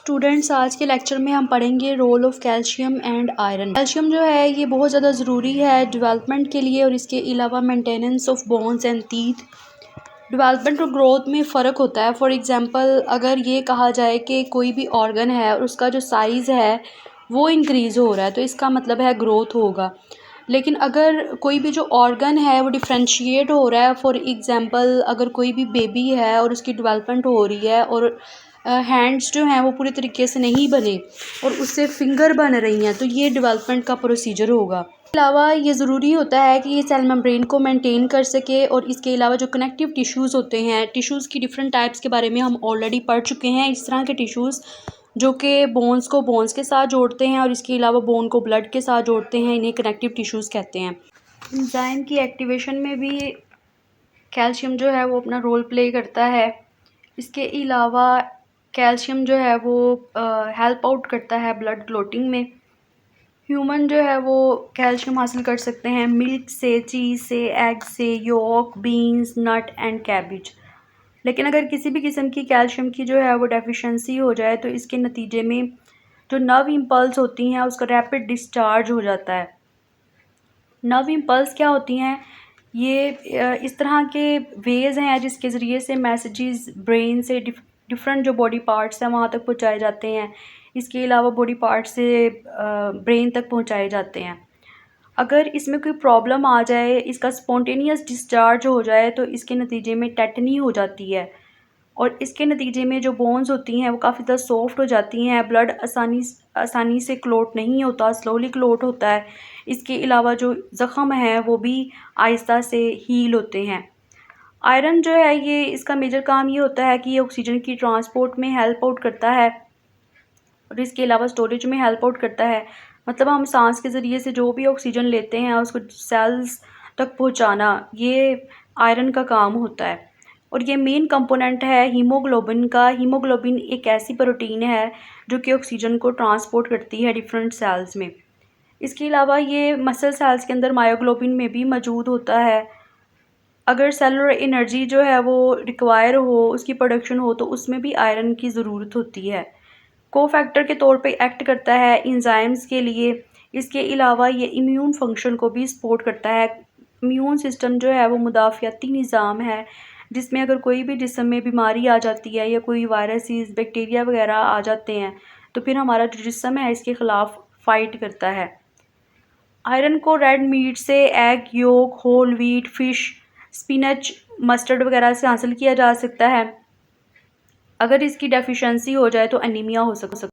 Students, आज के lecture में हम पढ़ेंगे role of calcium and iron. Calcium जो है ये बहुत ज़्यादा ज़रूरी है डेवलपमेंट के लिए और इसके अलावा maintenance of bones and teeth. Development और ग्रोथ में फ़र्क होता है। फॉर एग्जांपल, अगर ये कहा जाए कि कोई भी ऑर्गन है और उसका जो साइज़ है वो इंक्रीज़ हो रहा है तो इसका मतलब है ग्रोथ होगा। लेकिन अगर कोई भी जो ऑर्गन है वो डिफ्रेंशिएट हो रहा है, फॉर एग्जांपल अगर कोई भी बेबी है और उसकी डेवलपमेंट हो रही है और हैंड्स जो हैं वो पूरे तरीके से नहीं बने और उससे फिंगर बन रही हैं, तो ये डेवलपमेंट का प्रोसीजर होगा। इसके अलावा ये ज़रूरी होता है कि ये सेल मेम्ब्रेन को मेंटेन कर सके। और इसके अलावा जो कनेक्टिव टिश्यूज़ होते हैं, टिश्यूज़ की डिफरेंट टाइप्स के बारे में हम ऑलरेडी पढ़ चुके हैं। इस तरह के टिश्यूज़ जो कि बोन्स को बोन्स के साथ जोड़ते हैं और इसके अलावा बोन को ब्लड के साथ जोड़ते हैं, इन्हें कनेक्टिव टिश्यूज़ कहते हैं। एंजाइम की एक्टिवेशन में भी कैल्शियम जो है वो अपना रोल प्ले करता है। इसके अलावा कैल्शियम जो है वो हेल्प आउट करता है ब्लड क्लोटिंग में। ह्यूमन जो है वो कैल्शियम हासिल कर सकते हैं मिल्क से, चीज़ से, एग से, योक, बीन्स, नट एंड कैबिज। लेकिन अगर किसी भी किस्म की कैल्शियम की जो है वो डेफिशिएंसी हो जाए तो इसके नतीजे में जो नर्व इम्पल्स होती हैं उसका रैपिड डिस्चार्ज हो जाता है। नर्व इम्पल्स क्या होती हैं? ये इस तरह के वेज हैं जिसके ज़रिए से मैसेजेस ब्रेन से डिफरेंट जो बॉडी पार्ट्स हैं वहाँ तक पहुँचाए जाते हैं। इसके अलावा बॉडी पार्ट से ब्रेन तक पहुँचाए जाते हैं। अगर इसमें कोई प्रॉब्लम आ जाए, इसका स्पॉन्टेनियस डिस्चार्ज हो जाए तो इसके नतीजे में टेटनी हो जाती है और इसके नतीजे में जो बोन्स होती हैं वो काफ़ी ज़्यादा सॉफ्ट हो जाती हैं। ब्लड आसानी से क्लोट नहीं होता, स्लोली क्लोट होता है। इसके अलावा जो ज़ख़म है वो भी आहिस्ता से हील होते हैं। आयरन जो है ये इसका मेजर काम ये होता है कि ये ऑक्सीजन की ट्रांसपोर्ट में हेल्प आउट करता है और इसके अलावा स्टोरेज में हेल्प आउट करता है। मतलब हम सांस के ज़रिए से जो भी ऑक्सीजन लेते हैं उसको सेल्स तक पहुंचाना, ये आयरन का काम होता है। और ये मेन कंपोनेंट है हीमोग्लोबिन का। हीमोग्लोबिन एक ऐसी प्रोटीन है जो कि ऑक्सीजन को ट्रांसपोर्ट करती है डिफरेंट सेल्स में। इसके अलावा ये मसल सेल्स के अंदर मायोग्लोबिन में भी मौजूद होता है। अगर सेलुलर एनर्जी जो है वो रिक्वायर हो, उसकी प्रोडक्शन हो, तो उसमें भी आयरन की ज़रूरत होती है। कोफैक्टर के तौर पे एक्ट करता है एंजाइम्स के लिए। इसके अलावा ये इम्यून फंक्शन को भी सपोर्ट करता है। इम्यून सिस्टम जो है वो मुदाफ़ियाती निज़ाम है जिसमें अगर कोई भी जिस्म में बीमारी आ जाती है या कोई वायरसेस, बैक्टीरिया वगैरह आ जाते हैं तो फिर हमारा जो जिस्म है इसके ख़िलाफ़ फ़ाइट करता है। आयरन को रेड मीट से, egg yolk, whole wheat, fish, spinach, mustard वगैरह से हासिल किया जा सकता है। अगर इसकी डेफिशिएंसी हो जाए तो एनीमिया हो सकता है।